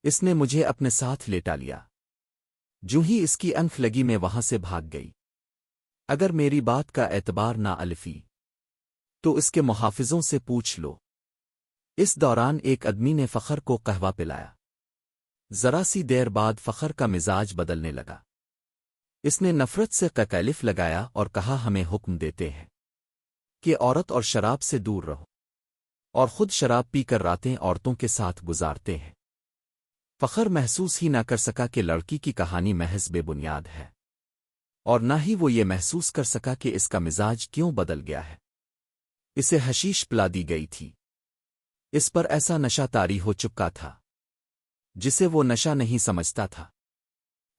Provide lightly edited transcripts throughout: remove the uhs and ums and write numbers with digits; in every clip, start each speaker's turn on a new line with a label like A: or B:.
A: اس نے مجھے اپنے ساتھ لیٹا لیا۔ جو ہی اس کی انف لگی میں وہاں سے بھاگ گئی۔ اگر میری بات کا اعتبار نہ الفی تو اس کے محافظوں سے پوچھ لو۔ اس دوران ایک آدمی نے فخر کو قہوہ پلایا۔ ذرا سی دیر بعد فخر کا مزاج بدلنے لگا۔ اس نے نفرت سے قکیلف لگایا اور کہا ہمیں حکم دیتے ہیں کہ عورت اور شراب سے دور رہو، اور خود شراب پی کر راتیں عورتوں کے ساتھ گزارتے ہیں۔ فخر محسوس ہی نہ کر سکا کہ لڑکی کی کہانی محض بے بنیاد ہے، اور نہ ہی وہ یہ محسوس کر سکا کہ اس کا مزاج کیوں بدل گیا ہے۔ اسے حشیش پلا دی گئی تھی۔ اس پر ایسا نشہ طاری ہو چکا تھا جسے وہ نشہ نہیں سمجھتا تھا۔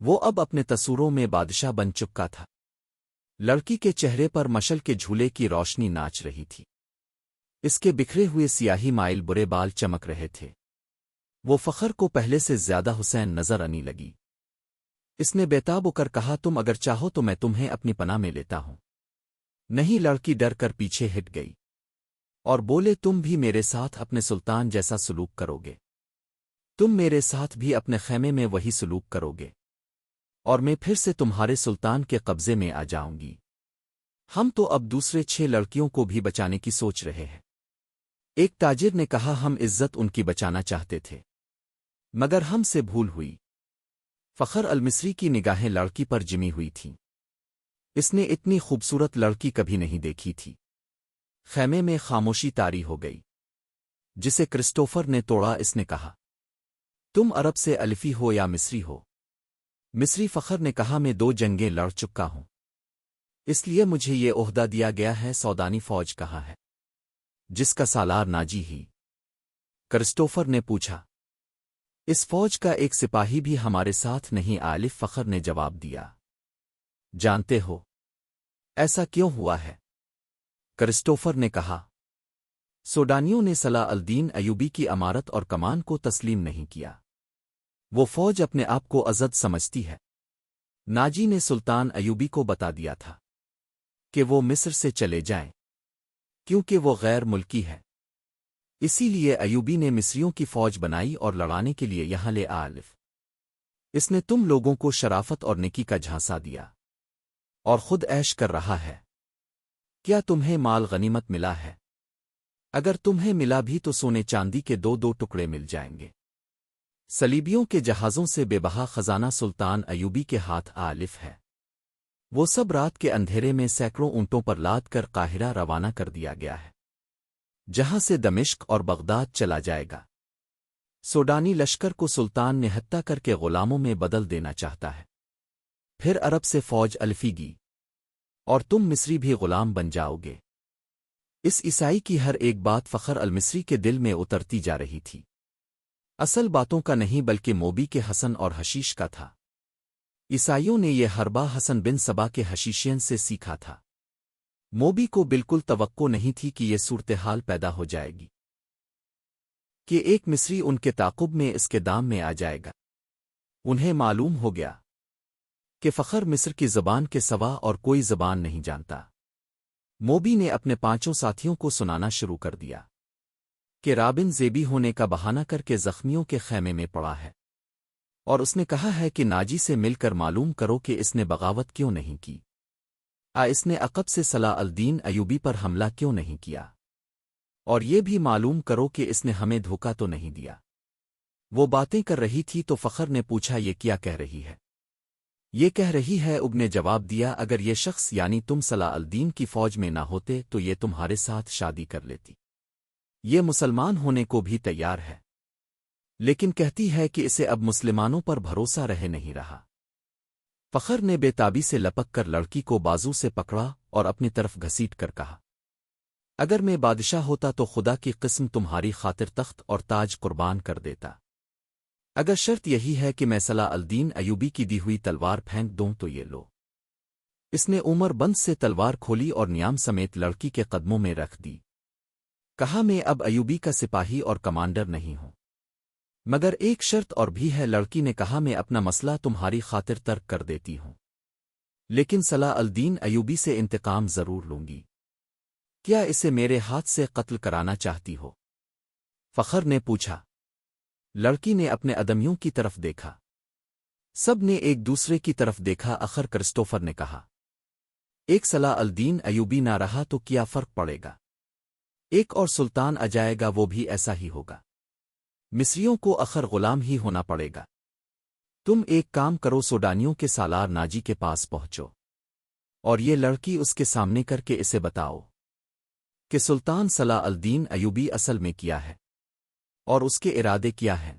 A: وہ اب اپنے تصوروں میں بادشاہ بن چکا تھا۔ لڑکی کے چہرے پر مشل کے جھولے کی روشنی ناچ رہی تھی۔ اس کے بکھرے ہوئے سیاہی مائل برے بال چمک رہے تھے۔ وہ فخر کو پہلے سے زیادہ حسین نظر آنے لگی۔ اس نے بےتاب ہو کر کہا تم اگر چاہو تو میں تمہیں اپنی پناہ میں لیتا ہوں۔ نہیں، لڑکی ڈر کر پیچھے ہٹ گئی اور بولے تم بھی میرے ساتھ اپنے سلطان جیسا سلوک کرو گے؟ تم میرے ساتھ بھی اپنے خیمے میں وہی سلوک کرو گے، اور میں پھر سے تمہارے سلطان کے قبضے میں آ جاؤں گی۔ ہم تو اب دوسرے 6 لڑکیوں کو بھی بچانے کی سوچ رہے ہیں۔ ایک تاجر نے کہا ہم عزت ان کی بچانا چاہتے تھے، مگر ہم سے بھول ہوئی۔ فخر المصری کی نگاہیں لڑکی پر جمی ہوئی تھیں۔ اس نے اتنی خوبصورت لڑکی کبھی نہیں دیکھی تھی۔ خیمے میں خاموشی طاری ہو گئی، جسے کرسٹوفر نے توڑا۔ اس نے کہا تم عرب سے الفی ہو یا مصری ہو؟ مصری فخر نے کہا میں 2 جنگیں لڑ چکا ہوں، اس لیے مجھے یہ عہدہ دیا گیا ہے۔ سودانی فوج کہاں ہے جس کا سالار ناجی ہی؟ کرسٹوفر نے پوچھا۔ اس فوج کا ایک سپاہی بھی ہمارے ساتھ نہیں آیا، فخر نے جواب دیا۔ جانتے ہو ایسا کیوں ہوا ہے؟ کرسٹوفر نے کہا سوڈانیوں نے صلاح الدین ایوبی کی امارت اور کمان کو تسلیم نہیں کیا۔ وہ فوج اپنے آپ کو عزت سمجھتی ہے۔ ناجی نے سلطان ایوبی کو بتا دیا تھا کہ وہ مصر سے چلے جائیں، کیونکہ وہ غیر ملکی ہے۔ اسی لیے ایوبی نے مصریوں کی فوج بنائی اور لڑانے کے لیے یہاں لے آیا۔ اس نے تم لوگوں کو شرافت اور نیکی کا جھانسا دیا اور خود عیش کر رہا ہے۔ کیا تمہیں مال غنیمت ملا ہے؟ اگر تمہیں ملا بھی تو سونے چاندی کے 2 ٹکڑے مل جائیں گے۔ صلیبیوں کے جہازوں سے بے بہا خزانہ سلطان ایوبی کے ہاتھ آلف ہے۔ وہ سب رات کے اندھیرے میں سینکڑوں اونٹوں پر لاد کر قاہرہ روانہ کر دیا گیا ہے، جہاں سے دمشق اور بغداد چلا جائے گا۔ سوڈانی لشکر کو سلطان نے ہتھیٰ کر کے غلاموں میں بدل دینا چاہتا ہے۔ پھر عرب سے فوج الفی گی اور تم مصری بھی غلام بن جاؤ گے۔ اس عیسائی کی ہر ایک بات فخر المصری کے دل میں اترتی جا رہی تھی۔ اصل باتوں کا نہیں بلکہ موبی کے حسن اور حشیش کا تھا۔ عیسائیوں نے یہ حربہ حسن بن صبا کے حشیشین سے سیکھا تھا۔ موبی کو بالکل توقع نہیں تھی کہ یہ صورتحال پیدا ہو جائے گی کہ ایک مصری ان کے تعاقب میں اس کے دام میں آ جائے گا۔ انہیں معلوم ہو گیا کہ فخر مصر کی زبان کے سوا اور کوئی زبان نہیں جانتا۔ موبی نے اپنے 5 ساتھیوں کو سنانا شروع کر دیا کہ رابن زیبی ہونے کا بہانہ کر کے زخمیوں کے خیمے میں پڑا ہے، اور اس نے کہا ہے کہ ناجی سے مل کر معلوم کرو کہ اس نے بغاوت کیوں نہیں کی، اس نے عقب سے صلاح الدین ایوبی پر حملہ کیوں نہیں کیا، اور یہ بھی معلوم کرو کہ اس نے ہمیں دھوکہ تو نہیں دیا۔ وہ باتیں کر رہی تھی تو فخر نے پوچھا یہ کیا کہہ رہی ہے؟ یہ کہہ رہی ہے، اب نے جواب دیا، اگر یہ شخص یعنی تم صلاح الدین کی فوج میں نہ ہوتے تو یہ تمہارے ساتھ شادی کر لیتی۔ یہ مسلمان ہونے کو بھی تیار ہے، لیکن کہتی ہے کہ اسے اب مسلمانوں پر بھروسہ رہ نہیں رہا۔ فخر نے بے تابی سے لپک کر لڑکی کو بازو سے پکڑا اور اپنی طرف گھسیٹ کر کہا اگر میں بادشاہ ہوتا تو خدا کی قسم تمہاری خاطر تخت اور تاج قربان کر دیتا، اگر شرط یہی ہے کہ میں صلاح الدین ایوبی کی دی ہوئی تلوار پھینک دوں تو یہ لو۔ اس نے عمر بند سے تلوار کھولی اور نیام سمیت لڑکی کے قدموں میں رکھ دی۔ کہا میں اب ایوبی کا سپاہی اور کمانڈر نہیں ہوں، مگر ایک شرط اور بھی ہے۔ لڑکی نے کہا میں اپنا مسئلہ تمہاری خاطر ترک کر دیتی ہوں، لیکن صلاح الدین ایوبی سے انتقام ضرور لوں گی۔ کیا اسے میرے ہاتھ سے قتل کرانا چاہتی ہو؟ فخر نے پوچھا۔ لڑکی نے اپنے ادمیوں کی طرف دیکھا۔ سب نے ایک دوسرے کی طرف دیکھا۔ آخر کرسٹوفر نے کہا، ایک صلاح الدین ایوبی نہ رہا تو کیا فرق پڑے گا؟ ایک اور سلطان آ جائے گا، وہ بھی ایسا ہی ہوگا۔ مصریوں کو آخر غلام ہی ہونا پڑے گا۔ تم ایک کام کرو، سوڈانیوں کے سالار ناجی کے پاس پہنچو اور یہ لڑکی اس کے سامنے کر کے اسے بتاؤ کہ سلطان صلاح الدین ایوبی اصل میں کیا ہے اور اس کے ارادے کیا ہیں۔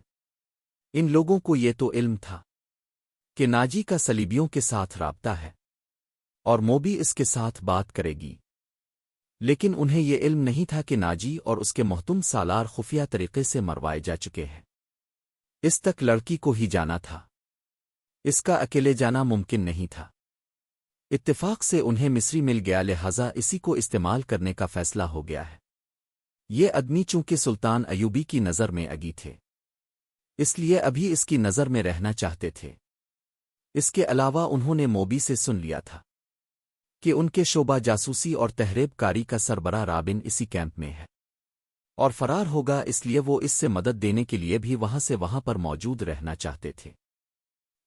A: ان لوگوں کو یہ تو علم تھا کہ ناجی کا صلیبیوں کے ساتھ رابطہ ہے اور موبی اس کے ساتھ بات کرے گی، لیکن انہیں یہ علم نہیں تھا کہ ناجی اور اس کے محتم سالار خفیہ طریقے سے مروائے جا چکے ہیں۔ اس تک لڑکی کو ہی جانا تھا، اس کا اکیلے جانا ممکن نہیں تھا۔ اتفاق سے انہیں مصری مل گیا، لہذا اسی کو استعمال کرنے کا فیصلہ ہو گیا ہے۔ یہ آدمی چونکہ سلطان ایوبی کی نظر میں اگی تھے، اس لیے ابھی اس کی نظر میں رہنا چاہتے تھے۔ اس کے علاوہ انہوں نے موبی سے سن لیا تھا کہ ان کے شعبہ جاسوسی اور تحریب کاری کا سربراہ رابن اسی کیمپ میں ہے اور فرار ہوگا، اس لیے وہ اس سے مدد دینے کے لیے بھی وہاں پر موجود رہنا چاہتے تھے۔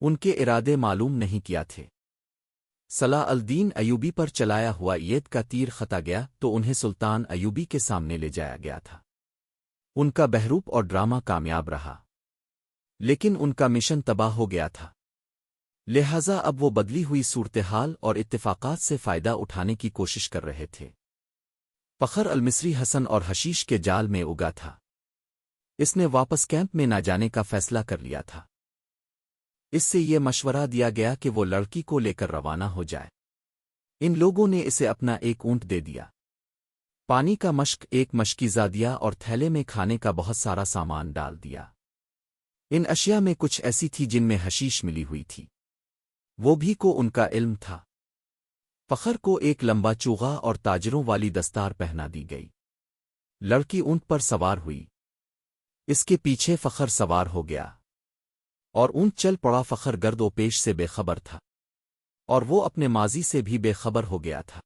A: ان کے ارادے معلوم نہیں کیا تھے۔ صلاح الدین ایوبی پر چلایا ہوا عید کا تیر خطا گیا تو انہیں سلطان ایوبی کے سامنے لے جایا گیا تھا۔ ان کا بہروپ اور ڈرامہ کامیاب رہا، لیکن ان کا مشن تباہ ہو گیا تھا۔ لہذا اب وہ بدلی ہوئی صورتحال اور اتفاقات سے فائدہ اٹھانے کی کوشش کر رہے تھے۔ فخر المصری حسن اور حشیش کے جال میں اگا تھا۔ اس نے واپس کیمپ میں نہ جانے کا فیصلہ کر لیا تھا۔ اس سے یہ مشورہ دیا گیا کہ وہ لڑکی کو لے کر روانہ ہو جائے۔ ان لوگوں نے اسے اپنا ایک اونٹ دے دیا، پانی کا مشک ایک مشکیزہ دیا اور تھیلے میں کھانے کا بہت سارا سامان ڈال دیا۔ ان اشیاء میں کچھ ایسی تھی جن میں حشیش ملی ہوئی تھی، وہ بھی کو ان کا علم تھا۔ فخر کو ایک لمبا چوغا اور تاجروں والی دستار پہنا دی گئی۔ لڑکی اونٹ پر سوار ہوئی، اس کے پیچھے فخر سوار ہو گیا اور اونٹ چل پڑا۔ فخر گرد و پیش سے بے خبر تھا اور وہ اپنے ماضی سے بھی بے خبر ہو گیا تھا۔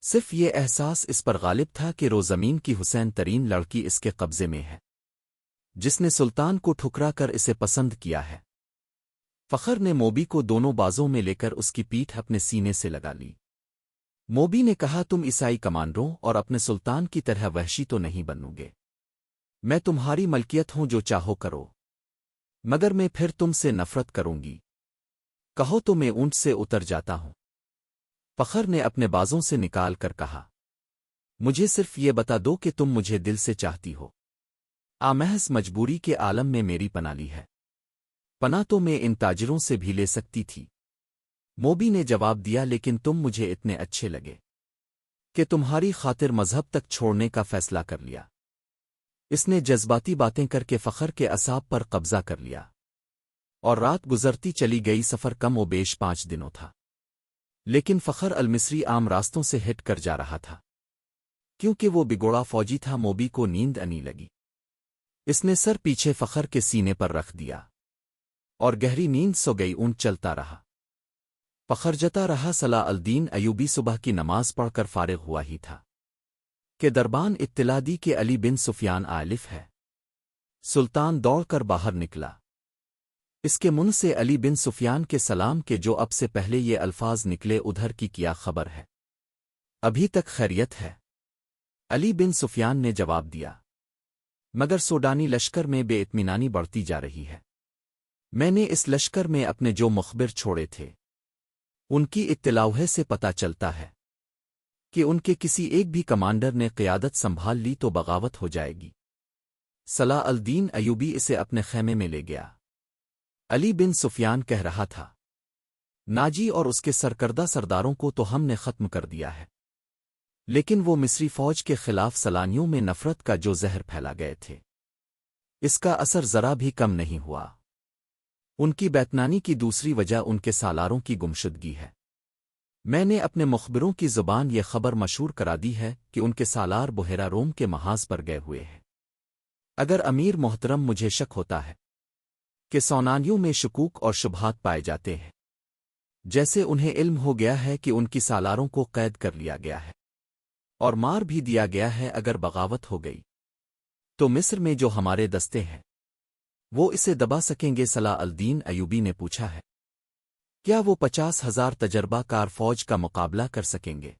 A: صرف یہ احساس اس پر غالب تھا کہ زمین کی حسین ترین لڑکی اس کے قبضے میں ہے، جس نے سلطان کو ٹھکرا کر اسے پسند کیا ہے۔ فخر نے موبی کو دونوں بازوں میں لے کر اس کی پیٹھ اپنے سینے سے لگا لی۔ موبی نے کہا، تم عیسائی کمانڈروں اور اپنے سلطان کی طرح وحشی تو نہیں بنو گے۔ میں تمہاری ملکیت ہوں، جو چاہو کرو، مگر میں پھر تم سے نفرت کروں گی۔ کہو تو میں اونٹ سے اتر جاتا ہوں۔ فخر نے اپنے بازوں سے نکال کر کہا، مجھے صرف یہ بتا دو کہ تم مجھے دل سے چاہتی ہو۔ محض مجبوری کے عالم میں میری پناہ لی ہے۔ پناہ تو میں ان تاجروں سے بھی لے سکتی تھی۔ موبی نے جواب دیا، لیکن تم مجھے اتنے اچھے لگے کہ تمہاری خاطر مذہب تک چھوڑنے کا فیصلہ کر لیا۔ اس نے جذباتی باتیں کر کے فخر کے اعصاب پر قبضہ کر لیا اور رات گزرتی چلی گئی۔ سفر کم و بیش 5 دنوں تھا، لیکن فخر المصری عام راستوں سے ہٹ کر جا رہا تھا کیونکہ وہ بگوڑا فوجی تھا۔ موبی کو نیند آنے لگی، اس نے سر پیچھے فخر کے سینے پر رکھ دیا اور گہری نیند سو گئی۔ اونٹ چلتا رہا، فخر جتا رہا۔ صلاح الدین ایوبی صبح کی نماز پڑھ کر فارغ ہوا ہی تھا کہ دربان اطلاع دی کہ علی بن سفیان آلف ہے۔ سلطان دوڑ کر باہر نکلا۔ اس کے منہ سے علی بن سفیان کے سلام کے جو اب سے پہلے یہ الفاظ نکلے، ادھر کی کیا خبر ہے؟ ابھی تک خیریت ہے؟ علی بن سفیان نے جواب دیا، مگر سوڈانی لشکر میں بے اطمینانی بڑھتی جا رہی ہے۔ میں نے اس لشکر میں اپنے جو مخبر چھوڑے تھے، ان کی اطلاع سے پتہ چلتا ہے کہ ان کے کسی ایک بھی کمانڈر نے قیادت سنبھال لی تو بغاوت ہو جائے گی۔ صلاح الدین ایوبی اسے اپنے خیمے میں لے گیا۔ علی بن سفیان کہہ رہا تھا، ناجی اور اس کے سرکردہ سرداروں کو تو ہم نے ختم کر دیا ہے، لیکن وہ مصری فوج کے خلاف سلانیوں میں نفرت کا جو زہر پھیلا گئے تھے، اس کا اثر ذرا بھی کم نہیں ہوا۔ ان کی بیتنانی کی دوسری وجہ ان کے سالاروں کی گمشدگی ہے۔ میں نے اپنے مخبروں کی زبان یہ خبر مشہور کرا دی ہے کہ ان کے سالار بحیرہ روم کے محاذ پر گئے ہوئے ہیں۔ اگر امیر محترم مجھے شک ہوتا ہے کہ سونانیوں میں شکوک اور شبہات پائے جاتے ہیں، جیسے انہیں علم ہو گیا ہے کہ ان کی سالاروں کو قید کر لیا گیا ہے اور مار بھی دیا گیا ہے، اگر بغاوت ہو گئی تو مصر میں جو ہمارے دستے ہیں وہ اسے دبا سکیں گے؟ صلاح الدین ایوبی نے پوچھا ہے، کیا وہ 50,000 تجربہ کار فوج کا مقابلہ کر سکیں گے؟